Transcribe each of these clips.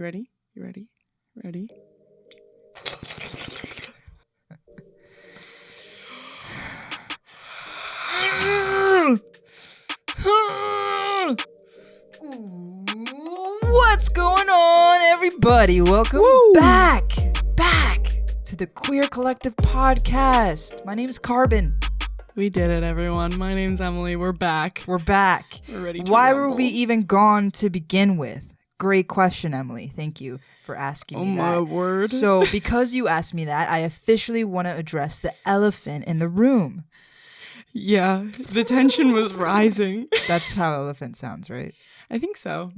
You ready? You ready? Ready? What's going on, everybody? Welcome back to the Queer Collective podcast. My name is Karbon. We did it, everyone. My name's Emily. We're back. We're back. We're ready to Why rumble. were we even gone to begin with? Great question, Emily. Thank you for asking me that. Oh, my word. So, because you asked me that, I officially want to address the elephant in the room. Yeah, the tension was rising. That's how elephant sounds, right? I think so.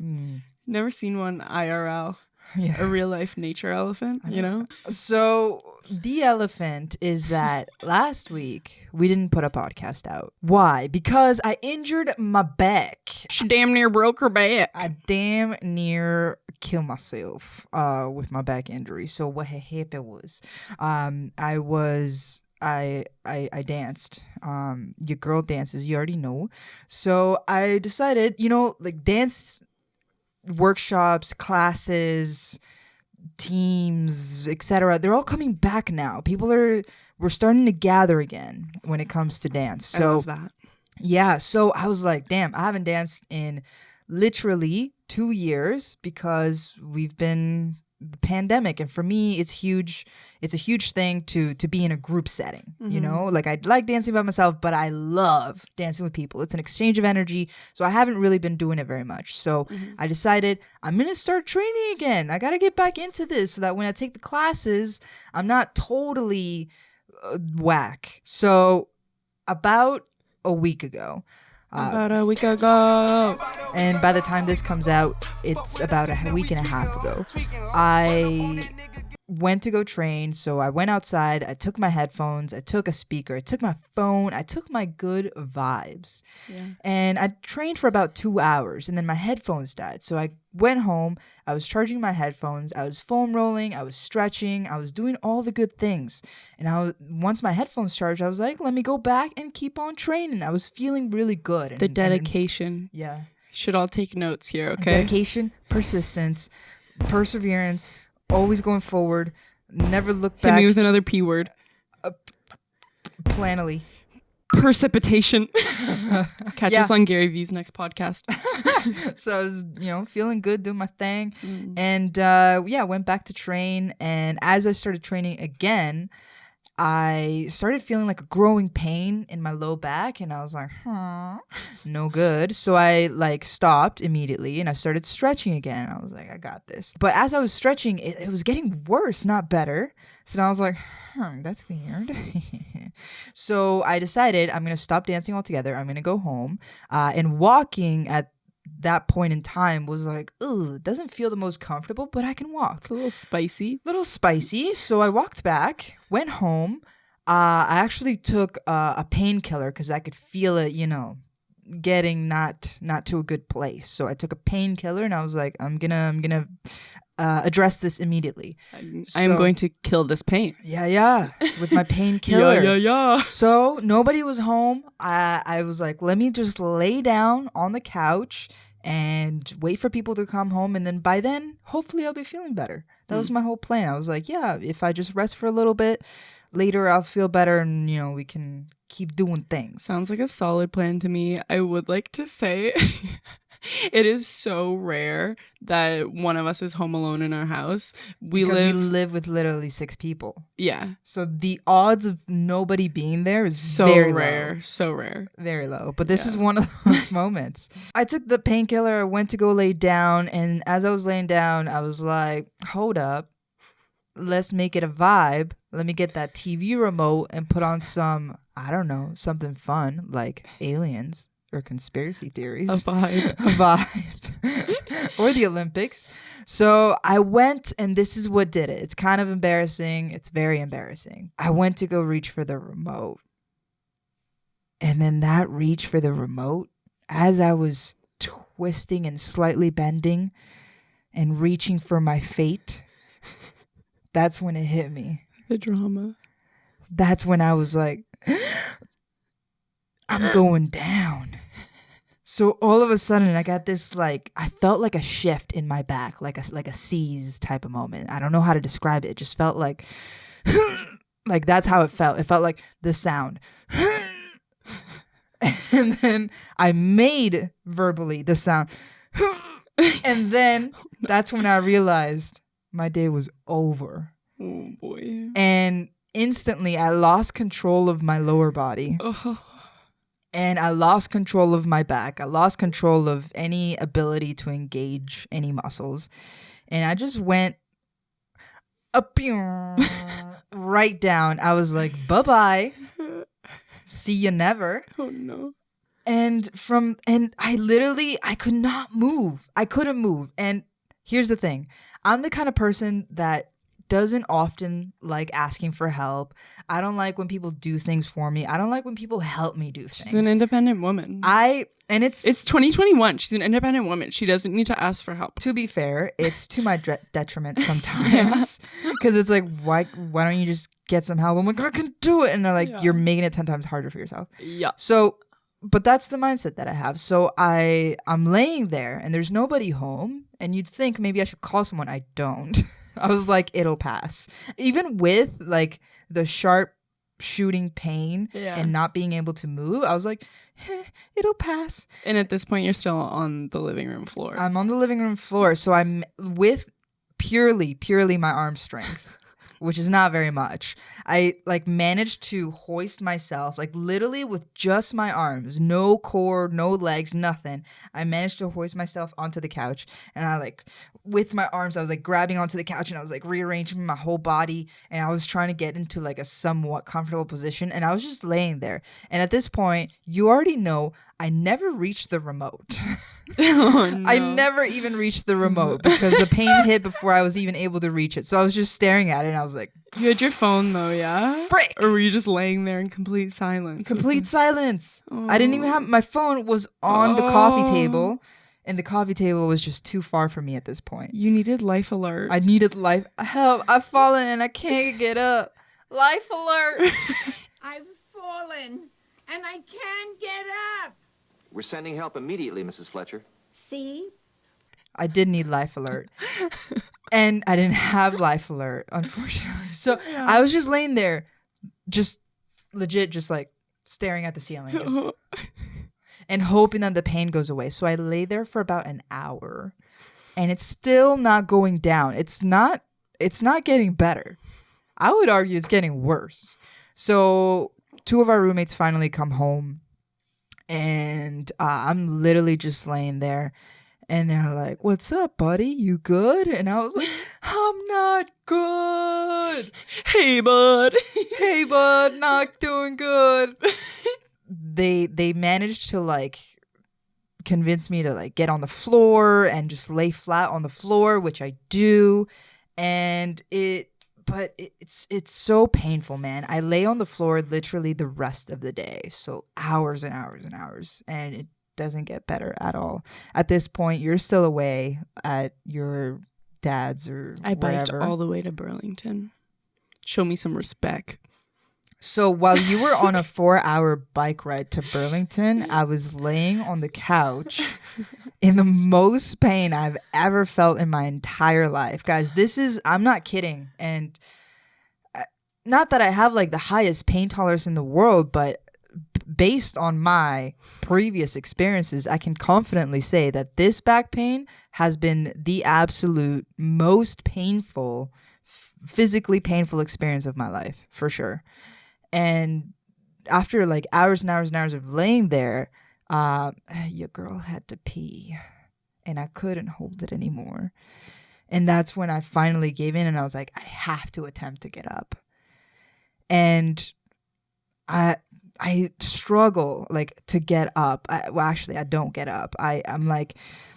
Never seen one IRL. Yeah. A real life nature elephant, you know? So the elephant is that last week we didn't put a podcast out. Why? Because I injured my back. She damn near broke her back. I damn near killed myself with my back injury. So what had happened was I danced. Your girl dances, you already know. So I decided, like dance workshops, classes, teams, etc. They're all coming back now. We're starting to gather again when it comes to dance. So I love that. Yeah, so I was like, damn, I haven't danced in literally 2 years because we've been the pandemic, and for me it's huge. It's a huge thing to be in a group setting. Like I like dancing by myself, but I love dancing with people. It's an exchange of energy, so I haven't really been doing it very much. So I decided I'm gonna start training again. I gotta get back into this so that when I take the classes I'm not totally whack. So about a week ago, and by the time this comes out, it's about a week and a half ago, I went to go train. So I went outside, I took my headphones, I took a speaker, I took my phone, I took my good vibes. And I trained for about 2 hours, and then my headphones died. So I went home, I was charging my headphones, I was foam rolling, I was stretching, I was doing all the good things. And once my headphones charged, I was like, let me go back and keep on training. I was feeling really good. The dedication. Yeah. Should all take notes here, okay? Dedication, persistence, perseverance, always going forward, never look back. Hit me with another P word. Planily. Precipitation. Catch us on Gary V's next podcast. So I was, feeling good, doing my thing. And went back to train. And as I started training again, I started feeling like a growing pain in my low back, and I was like, no good. So I stopped immediately and I started stretching again. I was like, I got this. But as I was stretching, it was getting worse, not better. So I was like, that's weird. So I decided I'm going to stop dancing altogether. I'm going to go home. And walking at that point in time was like, ugh, it doesn't feel the most comfortable, but I can walk. It's a little spicy. So I walked back, went home. I actually took a painkiller because I could feel it, getting not to a good place. So I took a painkiller, and I was like, I'm gonna address this immediately. I'm going to kill this pain. Yeah, with my painkiller. Yeah. So nobody was home. I was like, let me just lay down on the couch and wait for people to come home, and then by then, hopefully I'll be feeling better. That was my whole plan. I was like, yeah, if I just rest for a little bit, later I'll feel better, and we can keep doing things. Sounds like a solid plan to me. I would like to say it is so rare that one of us is home alone in our house. We live with literally 6 people. Yeah. So the odds of nobody being there is so very rare. low. So rare. Very low. But this is one of those moments. I took the painkiller, I went to go lay down, and as I was laying down, I was like, hold up. Let's make it a vibe. Let me get that TV remote and put on some, I don't know, something fun like aliens or conspiracy theories. A vibe. Or the Olympics. So I went, and this is what did it. It's kind of embarrassing. It's very embarrassing. I went to go reach for the remote. And then that reach for the remote, as I was twisting and slightly bending and reaching for my fate, that's when it hit me. The drama. That's when I was like, I'm going down. So all of a sudden I got this like, I felt like a shift in my back, like a seize type of moment. I don't know how to describe it. It just felt like like that's how it felt. It felt like the sound. And then I made verbally the sound. And then that's when I realized my day was over. Oh boy. And instantly I lost control of my lower body. Oh. And I lost control of my back. I lost control of any ability to engage any muscles. And I just went up right down. I was like, bye-bye. See you never. Oh no. And I could not move. I couldn't move. And here's the thing. I'm the kind of person that doesn't often like asking for help. I don't like when people do things for me. I don't like when people help me do things. She's an independent woman. It's 2021. She's an independent woman. She doesn't need to ask for help. To be fair, it's to my detriment sometimes. Because it's like, why don't you just get some help? I'm like, I can do it. And they're like, you're making it 10 times harder for yourself. Yeah. So, but that's the mindset that I have. So I'm laying there and there's nobody home. And you'd think maybe I should call someone. I don't. I was like, it'll pass. Even with like the sharp shooting pain and not being able to move, I was like, it'll pass. And at this point, you're still on the living room floor. I'm on the living room floor. So I'm with purely my arm strength, which is not very much. I like managed to hoist myself, like literally with just my arms, no core, no legs, nothing. I managed to hoist myself onto the couch, and I like with my arms, I was like grabbing onto the couch and I was like rearranging my whole body, and I was trying to get into like a somewhat comfortable position, and I was just laying there. And at this point, you already know I never reached the remote. Oh, no. I never even reached the remote because the pain hit before I was even able to reach it. So I was just staring at it and I was like, you had your phone though, yeah? Frick! Or were you just laying there in complete silence? Complete silence. Oh. I didn't even have, my phone was on the coffee table, and the coffee table was just too far from me at this point. You needed life alert. I needed life. Help, I've fallen and I can't get up. Life alert. I've fallen and I can't get up. We're sending help immediately, Mrs. Fletcher. See? I did need life alert. And I didn't have life alert, unfortunately. So I was just laying there, just legit, just like staring at the ceiling, just and hoping that the pain goes away. So I lay there for about an hour, and it's still not going down. It's not getting better. I would argue it's getting worse. So 2 of our roommates finally come home, and I'm literally just laying there. And they're like, "What's up, buddy? You good?" And I was like, "I'm not good. Hey, bud. Hey, bud, not doing good." They managed to like convince me to like get on the floor and just lay flat on the floor, which I do. And it's so painful, man. I lay on the floor literally the rest of the day. So hours and hours and hours. And it doesn't get better at all. At this point, you're still away at your dad's or I biked wherever. all the way to Burlington. Show me some respect. So while you were on a 4-hour bike ride to Burlington, I was laying on the couch in the most pain I've ever felt in my entire life. Guys, I'm not kidding. And not that I have like the highest pain tolerance in the world, but based on my previous experiences, I can confidently say that this back pain has been the absolute most painful, physically painful experience of my life, for sure. And after like hours and hours and hours of laying there, your girl had to pee and I couldn't hold it anymore. And that's when I finally gave in and I was like, I have to attempt to get up. And I struggle like to get up. Actually, I don't get up. I'm like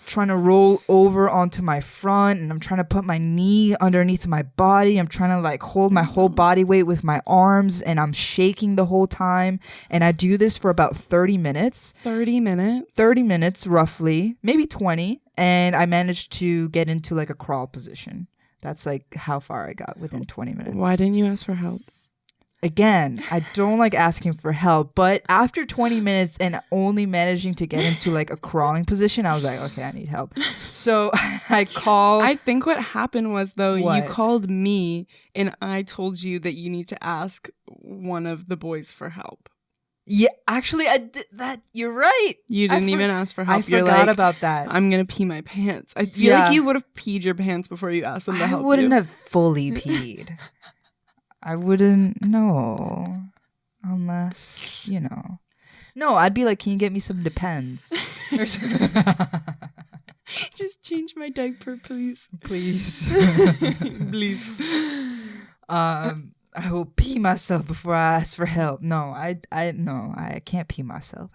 trying to roll over onto my front, and I'm trying to put my knee underneath my body. I'm trying to like hold my whole body weight with my arms, and I'm shaking the whole time. And I do this for about 30 minutes. 30 minutes? 30 minutes roughly, maybe 20. And I managed to get into like a crawl position. That's like how far I got within 20 minutes. Why didn't you ask for help? again, I don't like asking for help, but after 20 minutes and only managing to get into like a crawling position, I was like, okay, I need help. So I call. I think what happened was, though, you What? called me and I told you that you need to ask one of the boys for help. Yeah, actually, I did that. You're right. You didn't even ask for help. I You're forgot like, about that. I'm going to pee my pants. I feel Yeah. like you would have peed your pants before you asked them to I help wouldn't you. have fully peed. I wouldn't know. Unless, you know. No, I'd be like, can you get me some Depends? Or Just change my diaper, please. please. Please. I will pee myself before I ask for help. No, I can't pee myself.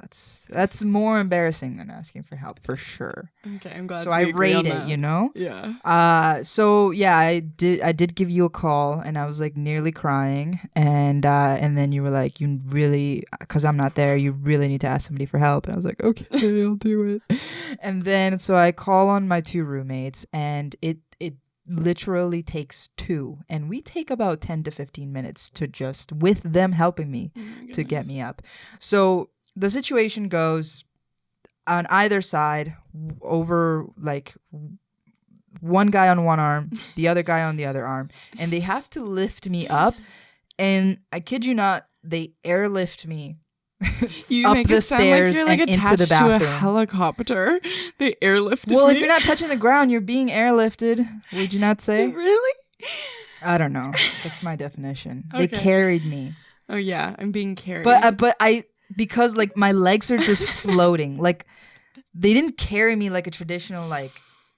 That's more embarrassing than asking for help for sure. Okay, I'm glad. So we I agree on rate it, that. you know? Yeah. So yeah, I did give you a call and I was like nearly crying and then you were like, you really, cause I'm not there, you really need to ask somebody for help. And I was like, okay, I'll do it. And then, so I call on my 2 roommates and it literally takes 2 and we take about 10 to 15 minutes to just with them helping me to get me up. So the situation goes on either side over like one guy on one arm, the other guy on the other arm, and they have to lift me up. And I kid you not, they airlift me You up make the it sound stairs like you're like and into attached the to a bathroom. helicopter. They airlifted Well, me. if you're not touching the ground, you're being airlifted. Would you not say? Really? I don't know. That's my definition. Okay. They carried me, Oh yeah, I'm being carried. but I because like my legs are just floating. Like they didn't carry me like a traditional like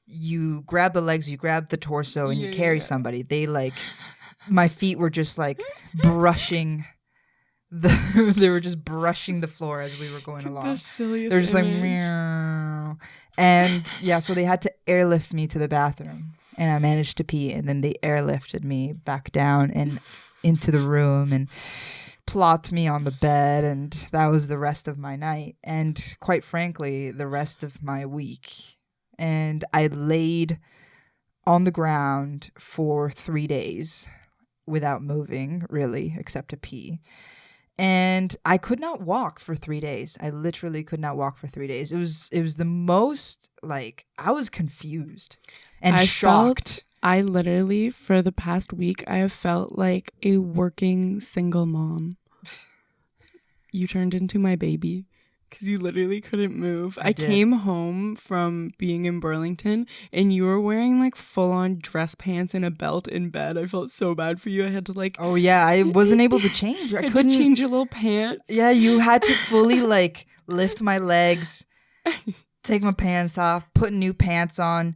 you grab the legs, you grab the torso, and you carry somebody. They like my feet were just like brushing. They were just brushing the floor as we were going along. The silliest They're just like image. meow. And yeah, so they had to airlift me to the bathroom and I managed to pee and then they airlifted me back down and into the room and plopped me on the bed and that was the rest of my night and quite frankly the rest of my week. And I laid on the ground for 3 days without moving really except to pee. And I could not walk for 3 days. I literally could not walk for 3 days. It was the most like I was confused and shocked. I literally for the past week I have felt like a working single mom. You turned into my baby because you literally couldn't move. I did. came home from being in Burlington and you were wearing like full on dress pants and a belt in bed. I felt so bad for you. I had to like Oh yeah, I wasn't able to change. I had couldn't to change your little pants. Yeah, you had to fully like lift my legs, take my pants off, put new pants on,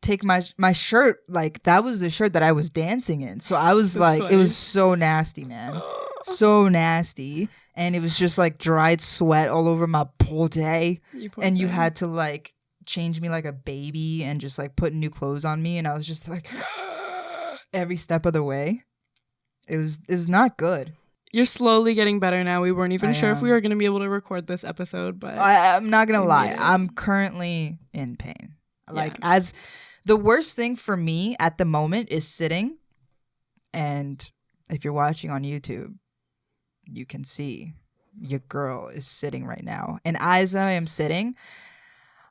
take my shirt, like that was the shirt that I was dancing in. So I was So like, sweaty. it was so nasty, man. So nasty. And it was just like dried sweat all over my poor day. And you had to like change me like a baby and just like put new clothes on me. And I was just like every step of the way. It was not good. You're slowly getting better now. We weren't even I sure if we am. were going to be able to record this episode, but I'm not gonna We lie. made it. I'm currently in pain. Like Yeah. as the worst thing for me at the moment is sitting. And if you're watching on YouTube, you can see your girl is sitting right now. And as I am sitting,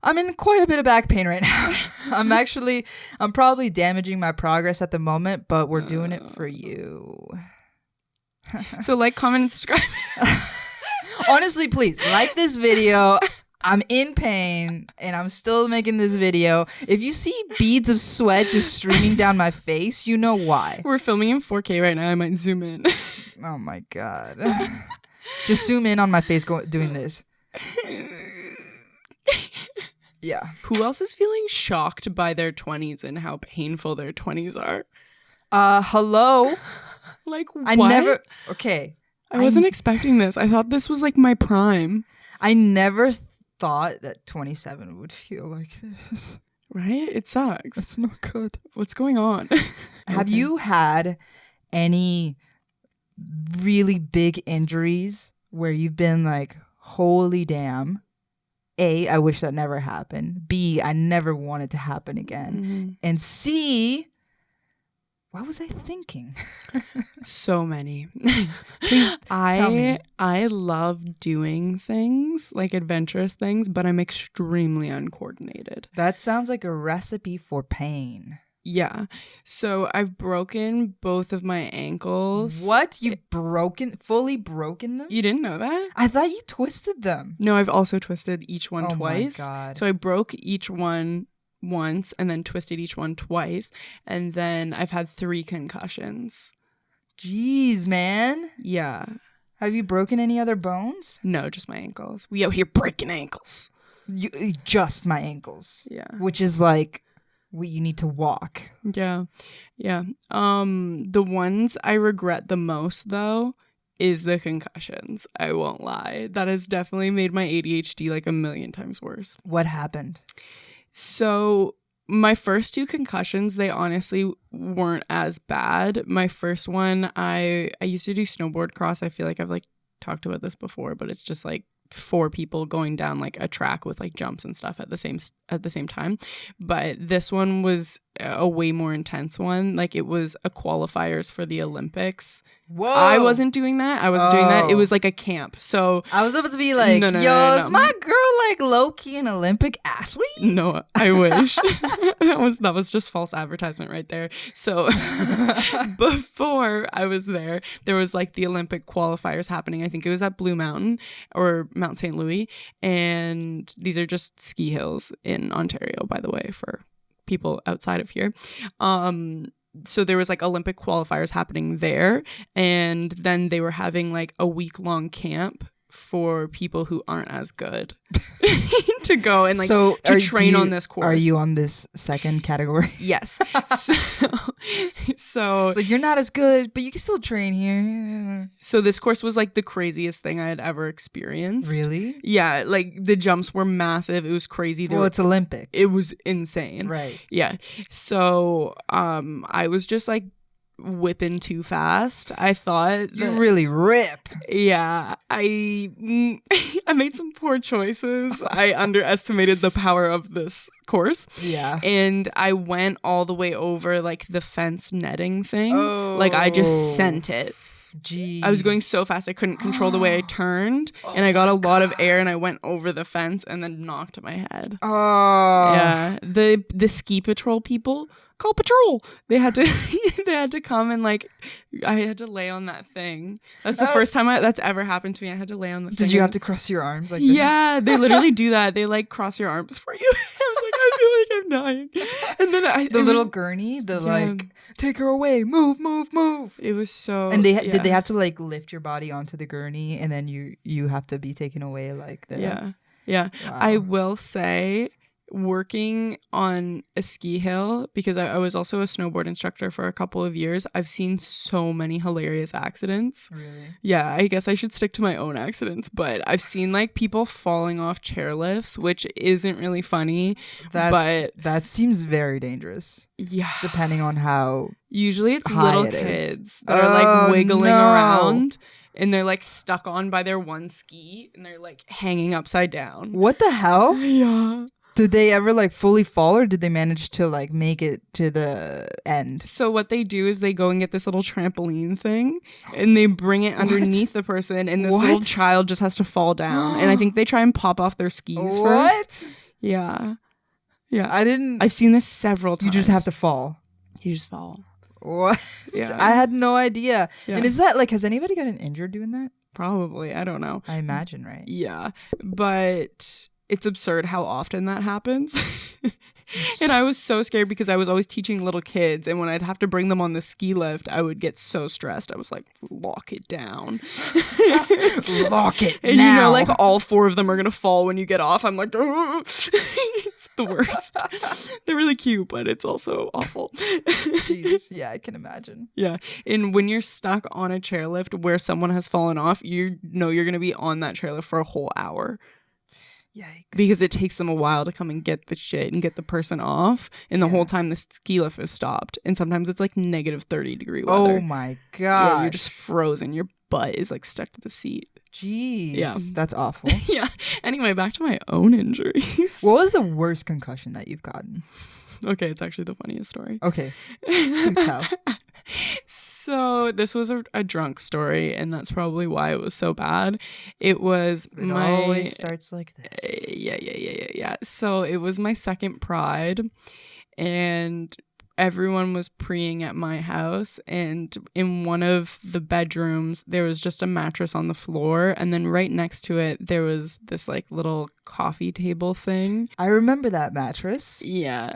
I'm in quite a bit of back pain right now. I'm probably damaging my progress at the moment, but we're doing it for you. so like, comment, and subscribe. Honestly, please like this video. I'm in pain and I'm still making this video. If you see beads of sweat just streaming down my face, you know why. We're filming in 4K right now. I might zoom in. Oh my God. Just zoom in on my face doing this. Yeah. Who else is feeling shocked by their 20s and how painful their 20s are? Hello. Like, I what? never. Okay. I wasn't expecting this. I thought this was like my prime. I never thought that 27 would feel like this. Right? It sucks. That's not good. What's going on? Have Okay. you had any really big injuries where you've been like, holy damn? A, I wish that never happened. B, I never want it to happen again. Mhm. And C, What was I thinking? So many. Please tell me. I love doing things, like adventurous things, but I'm extremely uncoordinated. That sounds like a recipe for pain. Yeah. So I've broken both of my ankles. What? You've fully broken them? You didn't know that? I thought you twisted them. No, I've also twisted each one Oh my twice. God. So I broke each one once and then twisted each one twice. And then I've had 3 concussions. Jeez, man. Yeah. Have you broken any other bones? No, just my ankles. We out here breaking ankles. Just my ankles. Yeah. Which is like, you need to walk. Yeah. Yeah. The ones I regret the most, though, is the concussions. I won't lie. That has definitely made my ADHD like a million times worse. What happened? So my first 2 concussions, they honestly weren't as bad. My first one, I used to do snowboard cross. I feel like I've like talked about this before, but it's just like 4 people going down like a track with like jumps and stuff at the same time. But this one was a way more intense one. Like it was a qualifiers for the Olympics. Whoa. I wasn't doing that. It was like a camp. So I was about to be like, No. is my girl like low-key an Olympic athlete? No, I wish. that was just false advertisement right there. So before I was there was like the Olympic qualifiers happening. I think it was at Blue Mountain or Mount St. Louis. And these are just ski hills in Ontario, by the way, for people outside of here. So there was like Olympic qualifiers happening there, and then they were having like a week-long camp for people who aren't as good to go and like to train on this course. Are you on this second category? Yes. So it's like you're not as good, but you can still train here. So this course was like the craziest thing I had ever experienced. Really? Yeah, like the jumps were massive. It was crazy. It's Olympic. It was insane. Right. Yeah. So I was just like whipping too fast. I thought you really rip. Yeah, I made some poor choices. I underestimated the power of this course. Yeah. And I went all the way over like the fence netting thing. Like I just sent it. Jeez. I was going so fast I couldn't control the way I turned, and I got a lot of air and I went over the fence and then knocked my head. Oh. Yeah. The ski patrol people, call patrol. They had to come and like I had to lay on that thing. That's the first time that's ever happened to me. I had to lay on the thing. Did you have to cross your arms like that? Yeah, they literally do that. They like cross your arms for you. I was like, I feel like I'm dying. And then the little gurney, like take her away, move. It was so. And did they have to like lift your body onto the gurney and then you have to be taken away like that? Yeah. Wow. I will say, working on a ski hill, because I was also a snowboard instructor for a couple of years, I've seen so many hilarious accidents. Really? Yeah, I guess I should stick to my own accidents, but I've seen like people falling off chairlifts, which isn't really funny. That seems very dangerous. Yeah. Depending on how usually it's high little it is. kids that are like wiggling around, and they're like stuck on by their one ski and they're like hanging upside down. What the hell? Yeah. Did they ever like fully fall, or did they manage to like make it to the end? So what they do is they go and get this little trampoline thing and they bring it underneath the person, and this little child just has to fall down. And I think they try and pop off their skis first. Yeah. Yeah. I've seen this several times. You just have to fall. You just fall. What? Yeah. I had no idea. Yeah. And is that like, has anybody gotten injured doing that? Probably. I don't know. I imagine, right? Yeah. But it's absurd how often that happens. And I was so scared because I was always teaching little kids, and when I'd have to bring them on the ski lift, I would get so stressed. I was like, lock it down. Lock it and now. You know, like all 4 of them are going to fall when you get off. I'm like, it's the worst. They're really cute, but it's also awful. Jeez. Yeah, I can imagine. Yeah. And when you're stuck on a chairlift where someone has fallen off, you know you're going to be on that chairlift for a whole hour. Yikes. Because it takes them a while to come and get the shit and get the person off. And the whole time the ski lift is stopped. And sometimes it's like negative 30-degree weather. Oh my God. Yeah, you're just frozen. Your butt is like stuck to the seat. Jeez. Yeah. That's awful. Yeah. Anyway, back to my own injuries. What was the worst concussion that you've gotten? Okay, it's actually the funniest story. Okay. Do tell. So this was a drunk story, and that's probably why it was so bad. It was It always starts like this. Yeah. So it was my second Pride, and everyone was preeing at my house, and in one of the bedrooms there was just a mattress on the floor, and then right next to it there was this like little coffee table thing. I remember that mattress. Yeah.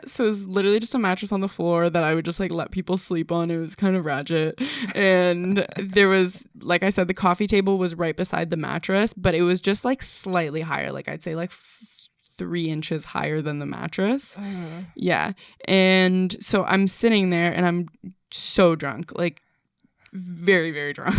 So it was literally just a mattress on the floor that I would just like let people sleep on. It was kind of ratchet. And there was, like I said, the coffee table was right beside the mattress, but it was just like slightly higher. Like I'd say like 3 inches higher than the mattress. Yeah. And so I'm sitting there and I'm so drunk, like very, very drunk.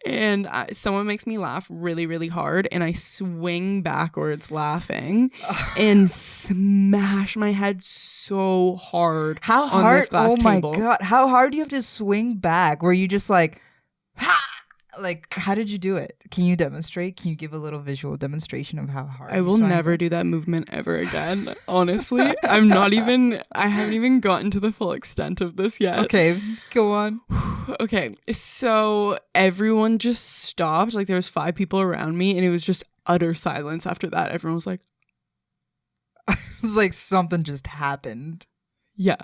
And someone makes me laugh really, really hard, and I swing backwards laughing and smash my head so hard. How on hard? This glass Oh my table. God. How hard do you have to swing back? Were you just like, ha? Like, how did you do it? Can you demonstrate? Can you give a little visual demonstration of how hard? I will never do that movement ever again. Honestly, I haven't even gotten to the full extent of this yet. Okay, go on. Okay, so everyone just stopped. Like there was 5 people around me, and it was just utter silence after that. Everyone was like, It's like something just happened. yeah.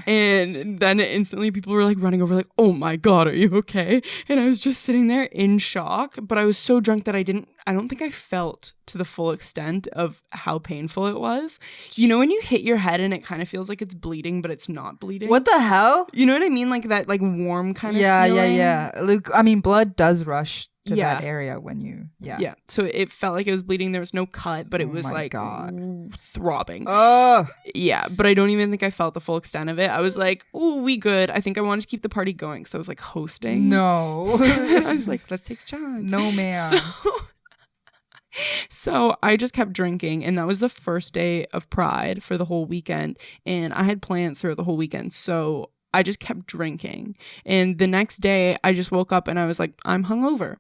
And then instantly people were like running over like, oh my God, are you okay? And I was just sitting there in shock, but I was so drunk that I don't think I felt to the full extent of how painful it was. You know when you hit your head and it kind of feels like it's bleeding, but it's not bleeding? What the hell? You know what I mean? Like that like warm kind of Yeah. feeling? Luke, I mean, blood does rush to Yeah. that area when you, Yeah. So it felt like it was bleeding. There was no cut, but it Oh was my like God. throbbing. Oh, Yeah, but I don't even think I felt the full extent of it. I was like, "Ooh, we good." I think I wanted to keep the party going, so I was like hosting. no. And I was like, "Let's take a chance." No, ma'am. So I just kept drinking, and that was the first day of Pride for the whole weekend, and I had plans throughout the whole weekend, so I just kept drinking. And the next day, I just woke up and I was like, "I'm hungover."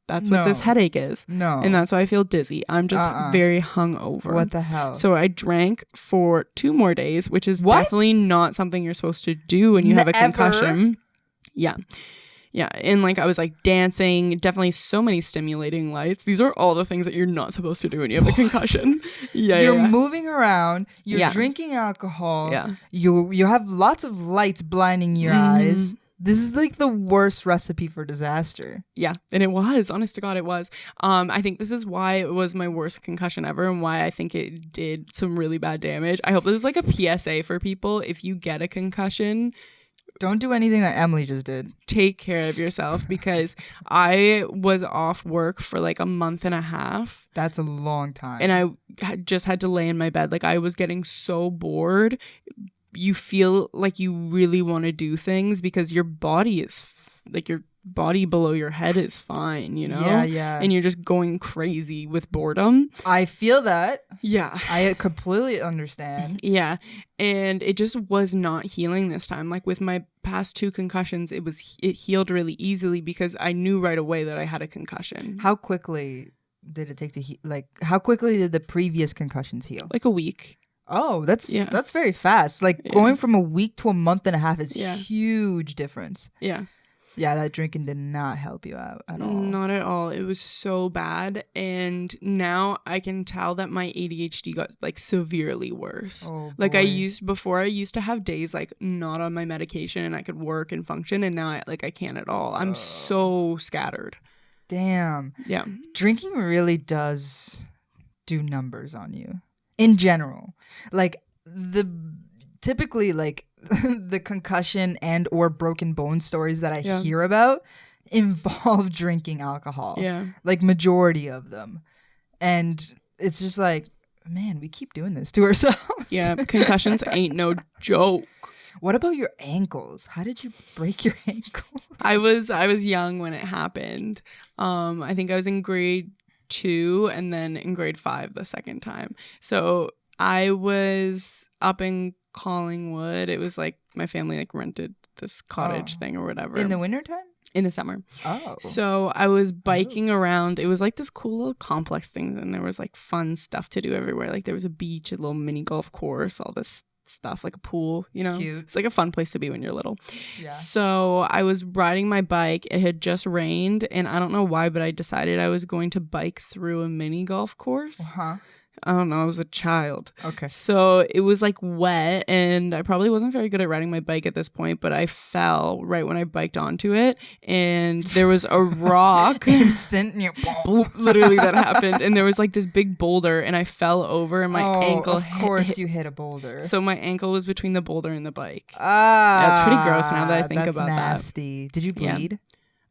That's what this No. headache is. No. And that's why I feel dizzy. I'm just very hungover. What the hell? So I drank for 2 more days, which is What? definitely not something you're supposed to do when you have a Never? concussion. Yeah. And like I was like dancing, definitely so many stimulating lights. These are all the things that you're not supposed to do when you have a concussion. You're moving around. You're Yeah. drinking alcohol. Yeah. You have lots of lights blinding your eyes. This is like the worst recipe for disaster. Yeah, and it was, honest to God, it was. I think this is why it was my worst concussion ever, and why I think it did some really bad damage. I hope this is like a PSA for people. If you get a concussion, Don't do anything that Emily just did. take care of yourself, because I was off work for like a month and a half, That's a long time. and I just had to lay in my bed. Like I was getting so bored. You feel like you really want to do things because your body is like your body below your head is fine, you know? Yeah. And you're just going crazy with boredom. I feel that. Yeah. I completely understand. Yeah. And it just was not healing this time. Like with my past 2 concussions, it healed really easily because I knew right away that I had a concussion. How quickly did it take to heal? Like, how quickly did the previous concussions heal? Like a week. Oh, that's Yeah. that's very fast. Like going from a week to a month and a half is Yeah. huge difference. Yeah. Yeah, that drinking did not help you out at all. Not at all. It was so bad. And now I can tell that my ADHD got like severely worse. Oh, Like boy. I used to have days like not on my medication and I could work and function, and now I can't at all. I'm so scattered. Damn. Yeah. Drinking really does do numbers on you in general. Like typically like the concussion and or broken bone stories that I Yeah. hear about involve drinking alcohol. Yeah. Like majority of them. And it's just like, man, we keep doing this to ourselves. Yeah. Concussions ain't no joke. What about your ankles? How did you break your ankle? I was young when it happened. I think I was in grade 2 and then in grade 5 the second time. So I was up in Collingwood. It was like my family like rented this cottage thing or whatever. In the wintertime? In the summer. Oh. So I was biking around. It was like this cool little complex thing, and there was like fun stuff to do everywhere. Like there was a beach, a little mini golf course, all this stuff, like a pool, you know. Cute. It's like a fun place to be when you're little. Yeah. So I was riding my bike. It had just rained, and I don't know why, but I decided I was going to bike through a mini golf course. I don't know. I was a child. Okay. So it was like wet, and I probably wasn't very good at riding my bike at this point, but I fell right when I biked onto it, and there was a rock. Instant. Literally that happened. And there was like this big boulder, and I fell over, and my ankle Of course you hit a boulder. So my ankle was between the boulder and the bike. That's pretty gross now that I think about that. That's nasty. Did you bleed?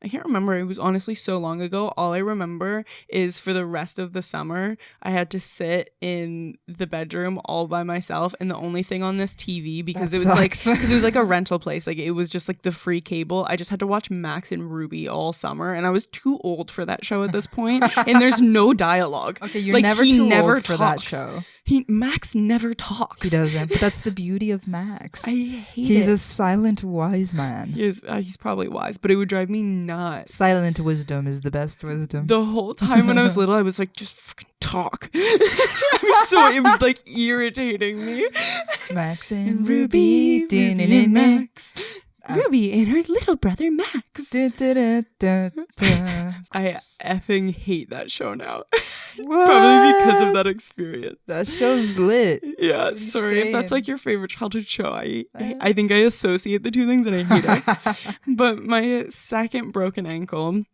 I can't remember. It was honestly so long ago. All I remember is for the rest of the summer, I had to sit in the bedroom all by myself, and the only thing on this TV, because it was like a rental place, like it was just like the free cable. I just had to watch Max and Ruby all summer, and I was too old for that show at this point. And there's no dialogue. Okay, you're never too old for that show. Max never talks. He doesn't. But that's the beauty of Max. I hate it. He's a silent wise man. He's probably wise, but it would drive me nuts. Silent wisdom is the best wisdom. The whole time when I was little, I was like, just fucking talk. It was like irritating me. Max and Ruby. Max. Ruby and her little brother Max. I effing hate that show now. Probably because of that experience. That show's lit. Yeah, sorry if that's like your favorite childhood show. I think I associate the two things and I hate it. But my second broken ankle,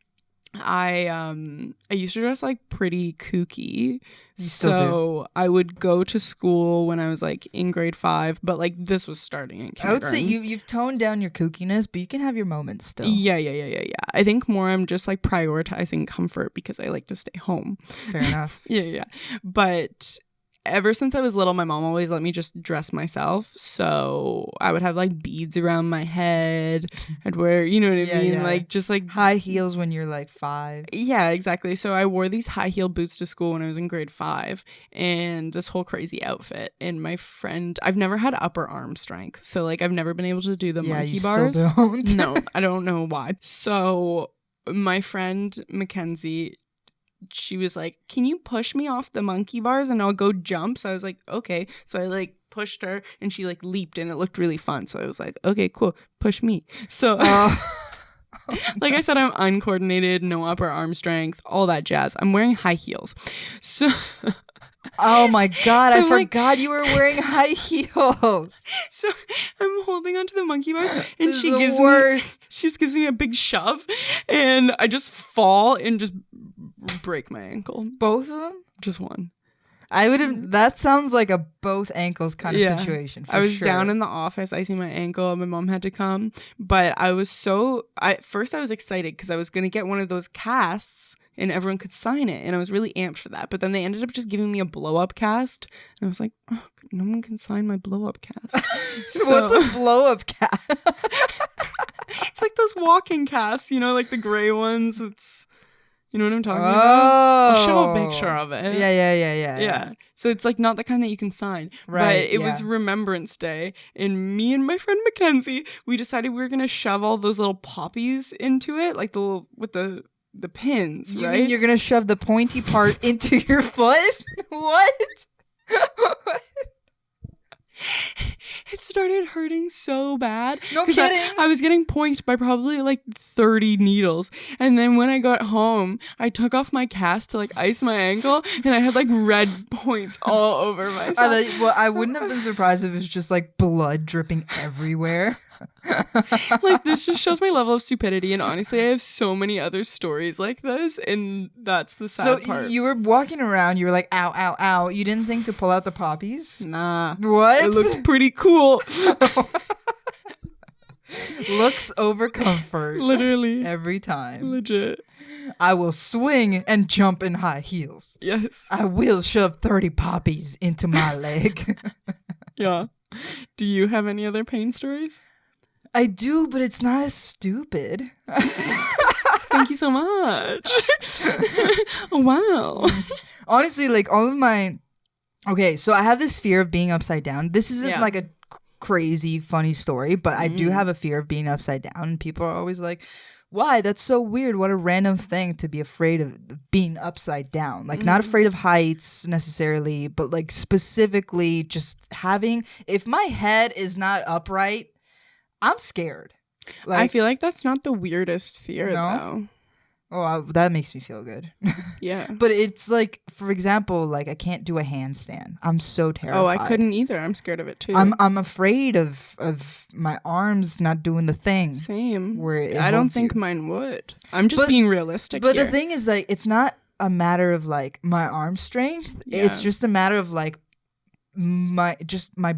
I used to dress like pretty kooky. So I would go to school when I was like in grade 5, but like this was starting in kindergarten. I would say you've toned down your kookiness, but you can have your moments still. Yeah. I think more I'm just like prioritizing comfort because I like to stay home. Fair enough. Yeah. But ever since I was little, my mom always let me just dress myself. So I would have like beads around my head. I'd wear, you know what I mean? Yeah. Like just like high heels when you're like 5. Yeah, exactly. So I wore these high heel boots to school when I was in grade 5 and this whole crazy outfit. And my friend, I've never had upper arm strength. So like I've never been able to do the monkey bars. Still don't. No, I don't know why. So my friend Mackenzie, she was like, can you push me off the monkey bars and I'll go jump? So I was like, okay. So I like pushed her and she like leaped and it looked really fun. So I was like, okay, cool. Push me. So like I said, I'm uncoordinated, no upper arm strength, all that jazz. I'm wearing high heels. So oh my God, I forgot you were wearing high heels. So I'm holding onto the monkey bars and she just gives me a big shove and I just fall and just break my ankle. Both of them? Just one. I would have. That sounds like a both ankles kind of situation. I was down in the office, icing my ankle. My mom had to come, but I was first I was excited because I was going to get one of those casts and everyone could sign it, and I was really amped for that. But then they ended up just giving me a blow up cast, and I was like, oh, no one can sign my blow up cast. What's a blow up cast? It's like those walking casts, you know, like the gray ones. You know what I'm talking about? I'll show a picture of it. Yeah. So it's like not the kind that you can sign. Right. But it was Remembrance Day. And me and my friend Mackenzie, we decided we were going to shove all those little poppies into it. Like with the pins, you right? Mean you're going to shove the pointy part into your foot? What? It started hurting so bad. No kidding. I was getting poinked by probably like 30 needles. And then when I got home, I took off my cast to like ice my ankle and I had like red points all over myself. I wouldn't have been surprised if it was just like blood dripping everywhere. Like this just shows my level of stupidity, and honestly I have so many other stories like this, and that's the sad part. So you were walking around, you were like, ow, ow, ow. You didn't think to pull out the poppies? Nah. What? It looked pretty cool. Looks over comfort. Literally. Every time. Legit. I will swing and jump in high heels. Yes. I will shove 30 poppies into my leg. Yeah. Do you have any other pain stories? I do, but it's not as stupid. Thank you so much. Oh, wow. Honestly, like all of my... Okay, so I have this fear of being upside down. This isn't like a crazy funny story, but I do have a fear of being upside down, and people are always like, why? That's so weird. What a random thing to be afraid of being upside down. Like, not afraid of heights necessarily, but like specifically just having, if my head is not upright, I'm scared. Like, I feel like that's not the weirdest fear, though. Oh, that makes me feel good. Yeah. But it's like, for example, like I can't do a handstand. I'm so terrified. Oh, I couldn't either. I'm scared of it too. I'm afraid of my arms not doing the thing. Same. Where I don't think mine would. I'm just being realistic. But here. the thing is, like, it's not a matter of like my arm strength. Yeah. It's just a matter of like my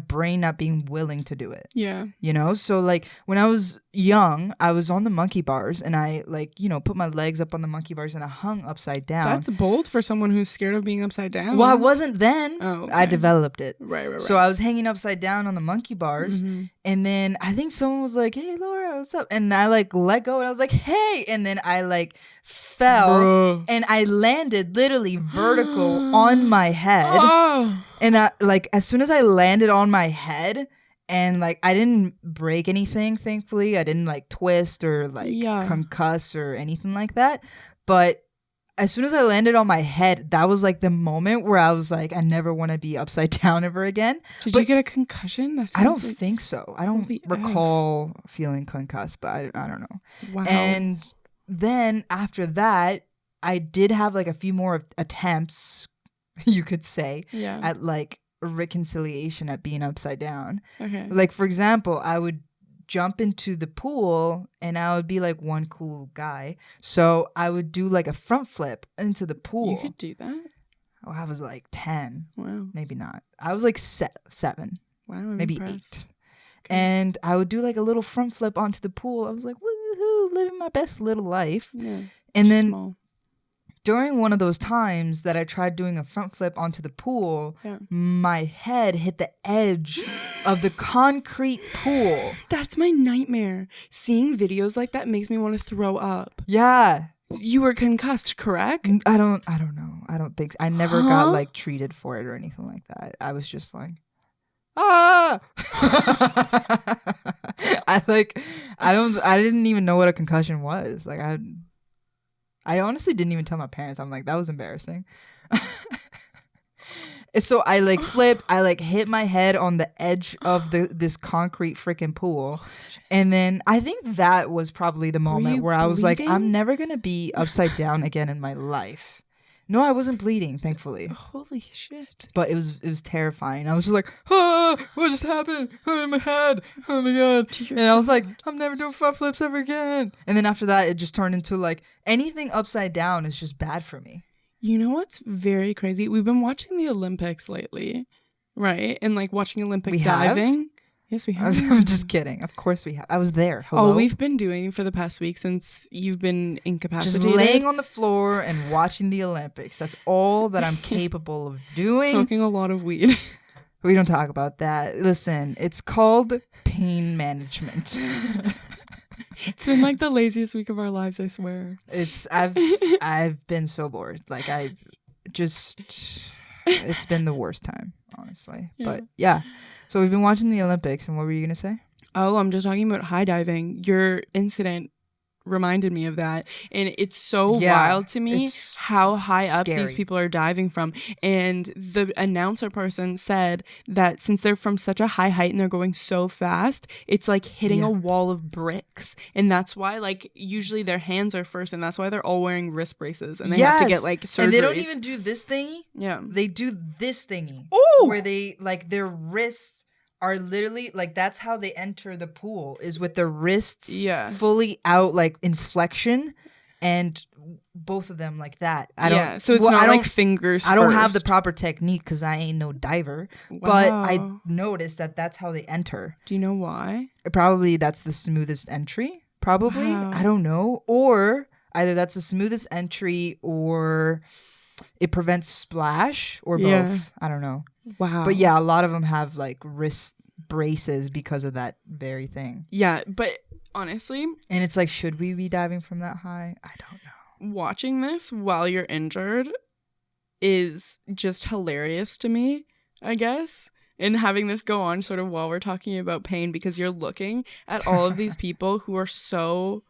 brain not being willing to do it. Yeah. You know? So like when I was young, I was on the monkey bars and I like, you know, put my legs up on the monkey bars and I hung upside down. That's bold for someone who's scared of being upside down. Well, I wasn't then. Oh, okay. I developed it. Right. So I was hanging upside down on the monkey bars, and then I think someone was like, "Hey, Laura, what's up?" And I like let go, and I was like, "Hey!" And then I like fell, and I landed literally vertical on my head. Oh. And I, like, as soon as I landed on my head, and like I didn't break anything, thankfully. I didn't like twist or like concuss or anything like that. But as soon as I landed on my head, that was like the moment where I was like, I never want to be upside down ever again. Did you get a concussion? I don't think so. I don't recall feeling concussed, but I don't know. Wow. And then after that, I did have like a few more attempts, you could say, at like reconciliation at being upside down. Okay. Like, for example, I would jump into the pool and I would be like one cool guy. So I would do like a front flip into the pool. You could do that? Oh, I was like 10. Wow. Maybe not. I was like 7. Wow. I'm maybe impressed. 8. Okay. And I would do like a little front flip onto the pool. I was like, woohoo, living my best little life. Yeah. And then small. During one of those times that I tried doing a front flip onto the pool, my head hit the edge of the concrete pool. That's my nightmare. Seeing videos like that makes me want to throw up. Yeah. You were concussed, correct? I don't know. I don't think so. I never got like treated for it or anything like that. I was just like, ah. I didn't even know what a concussion was. Like I honestly didn't even tell my parents. I'm like, that was embarrassing. So I like flipped. I like hit my head on the edge of this concrete freaking pool. And then I think that was probably the moment where I was like, I'm never going to be upside down again in my life. No, I wasn't bleeding, thankfully. Holy shit. But it was terrifying. I was just like, ah, what just happened? Oh, in my head. Oh my God. And I was like, I'm never doing front flips ever again. And then after that, it just turned into like anything upside down is just bad for me. You know what's very crazy? We've been watching the Olympics lately, right? And like watching Olympic diving. Yes, we have. I'm just kidding. Of course we have. I was there. Hello? All we've been doing for the past week since you've been incapacitated. Just laying on the floor and watching the Olympics. That's all that I'm capable of doing. Smoking a lot of weed. We don't talk about that. Listen, it's called pain management. It's been like the laziest week of our lives, I swear. I've been so bored. Like it's been the worst time, honestly. Yeah. But yeah. So we've been watching the Olympics, and what were you gonna say? Oh, I'm just talking about high diving. Your incident reminded me of that, and it's so wild to me how high up these people are diving from. And the announcer person said that since they're from such a high height and they're going so fast, it's like hitting a wall of bricks, and that's why like usually their hands are first, and that's why they're all wearing wrist braces, and they have to get like surgeries. And they don't even do this thingy. Yeah, they do this thingy. Ooh! Where they like their wrists are literally like, that's how they enter the pool, is with their wrists fully out, like in flexion, and both of them like that. So it's not like fingers. I don't have the proper technique because I ain't no diver. Wow. But I noticed that that's how they enter. Do you know why? Probably that's the smoothest entry. Probably. Wow. I don't know. Or either that's the smoothest entry or it prevents splash, or both. I don't know. Wow. But yeah, a lot of them have like wrist braces because of that very thing. Yeah, but honestly. And it's like, should we be diving from that high? I don't know. Watching this while you're injured is just hilarious to me, I guess. in having this go on sort of while we're talking about pain, because you're looking at all of these people who are so,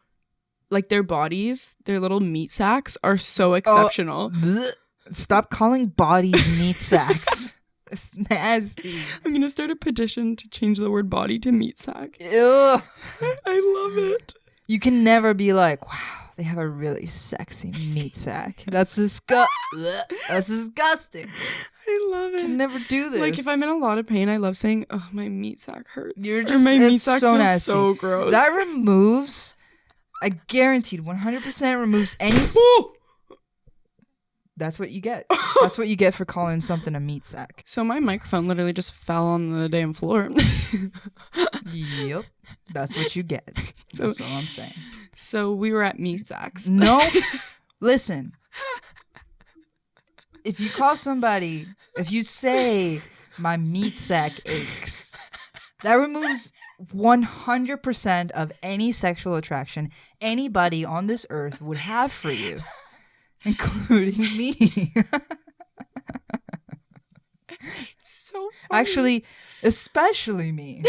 like, their bodies, their little meat sacks are so exceptional. Blech. Stop calling bodies meat sacks. It's nasty. I'm going to start a petition to change the word body to meat sack. Ew. I love it. You can never be like, wow, they have a really sexy meat sack. That's disgusting. I love it. You can never do this. Like, if I'm in a lot of pain, I love saying, oh, my meat sack hurts. You're Or just, my meat it's sack so feels nasty. so gross. That removes, I guaranteed 100% removes any. Ooh! That's what you get. That's what you get for calling something a meat sack. So my microphone literally just fell on the damn floor. Yep. That's what you get. That's what I'm saying. So we were at meat sacks. No. Listen. If you call somebody, if you say my meat sack aches, that removes 100% of any sexual attraction anybody on this earth would have for you, including me. So funny. Actually, especially me.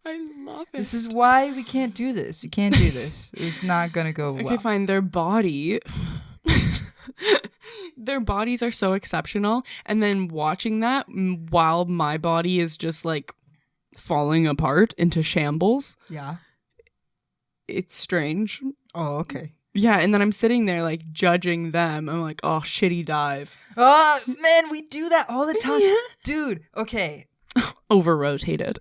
I love it. This is why we can't do this. We can't do this. It's not going to go well. Okay, fine. Their body. Their bodies are so exceptional. And then watching that while my body is just like falling apart into shambles. Yeah. It's strange. Oh, okay. Yeah, and then I'm sitting there like judging them. I'm like, oh, shitty dive. Oh, man, we do that all the time. Yeah. Dude, okay. Over rotated.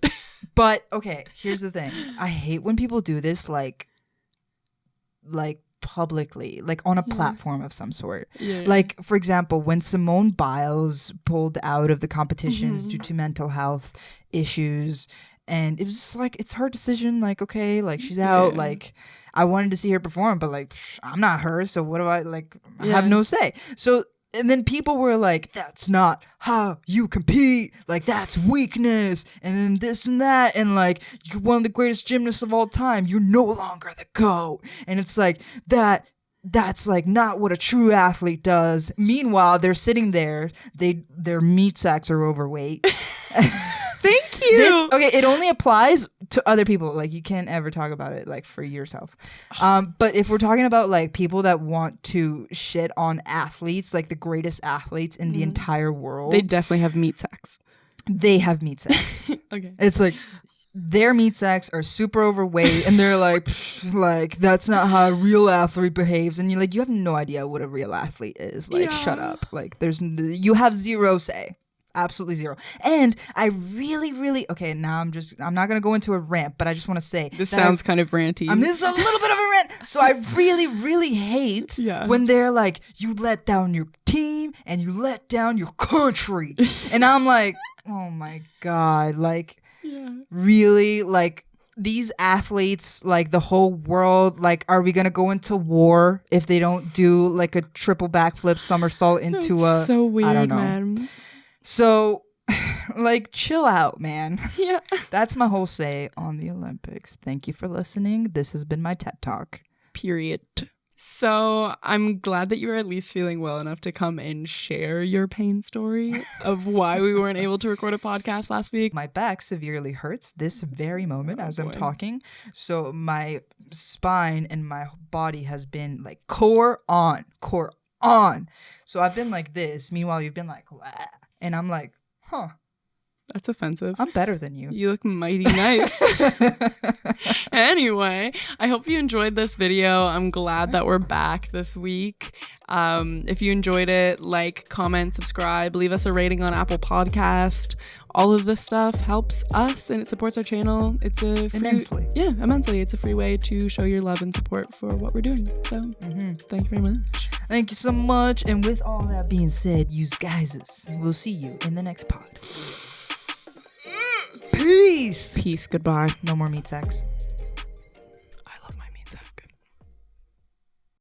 But, okay, here's the thing. I hate when people do this like publicly, like on a platform of some sort. Yeah. Like, for example, when Simone Biles pulled out of the competitions due to mental health issues, and it was just like, it's her decision. Like, okay, like she's out. Yeah. Like, I wanted to see her perform, but like, I'm not her. So what do I like? I have Yeah. no say. So, and then people were like, that's not how you compete. Like, that's weakness. And then this and that. And like, you're one of the greatest gymnasts of all time. You're no longer the GOAT. And it's like, that's like not what a true athlete does. Meanwhile, they're sitting there. Their meat sacks are overweight. Thank you. Okay, it only applies to other people. Like, you can't ever talk about it like for yourself. But if we're talking about like people that want to shit on athletes, like the greatest athletes in the entire world, They definitely have meat sacks. they have meat sacks. Okay. It's like their meat sacks are super overweight, and they're like, like that's not how a real athlete behaves. And you're like, you have no idea what a real athlete is. Like, shut up. Like, you have zero say. Absolutely zero. And I really, okay, now I'm not going to go into a rant, but I just want to say. This sounds kind of ranty. This is a little bit of a rant. So I really hate when they're like, you let down your team and you let down your country. And I'm like, oh my God, like, really? Like, these athletes, like the whole world, like, are we going to go into war if they don't do like a triple backflip somersault into That's so weird, I don't know. man. So, like, chill out, man. Yeah. That's my whole say on the Olympics. Thank you for listening. This has been my TED Talk. Period. So I'm glad that you were at least feeling well enough to come and share your pain story of why we weren't able to record a podcast last week. My back severely hurts this very moment as I'm talking. So my spine and my body has been like core on. So I've been like this. Meanwhile, you've been like, wah. And I'm like, huh. That's offensive. I'm better than you. You look mighty nice. Anyway, I hope you enjoyed this video. I'm glad that we're back this week. If you enjoyed it, like, comment, subscribe, leave us a rating on Apple Podcast. All of this stuff helps us and it supports our channel. It's a free, Immensely. Yeah, immensely. It's a free way to show your love and support for what we're doing. So thank you very much. Thank you so much. And with all that being said, you guys, we'll see you in the next pod. Peace. Peace. Goodbye. No more meat sacks.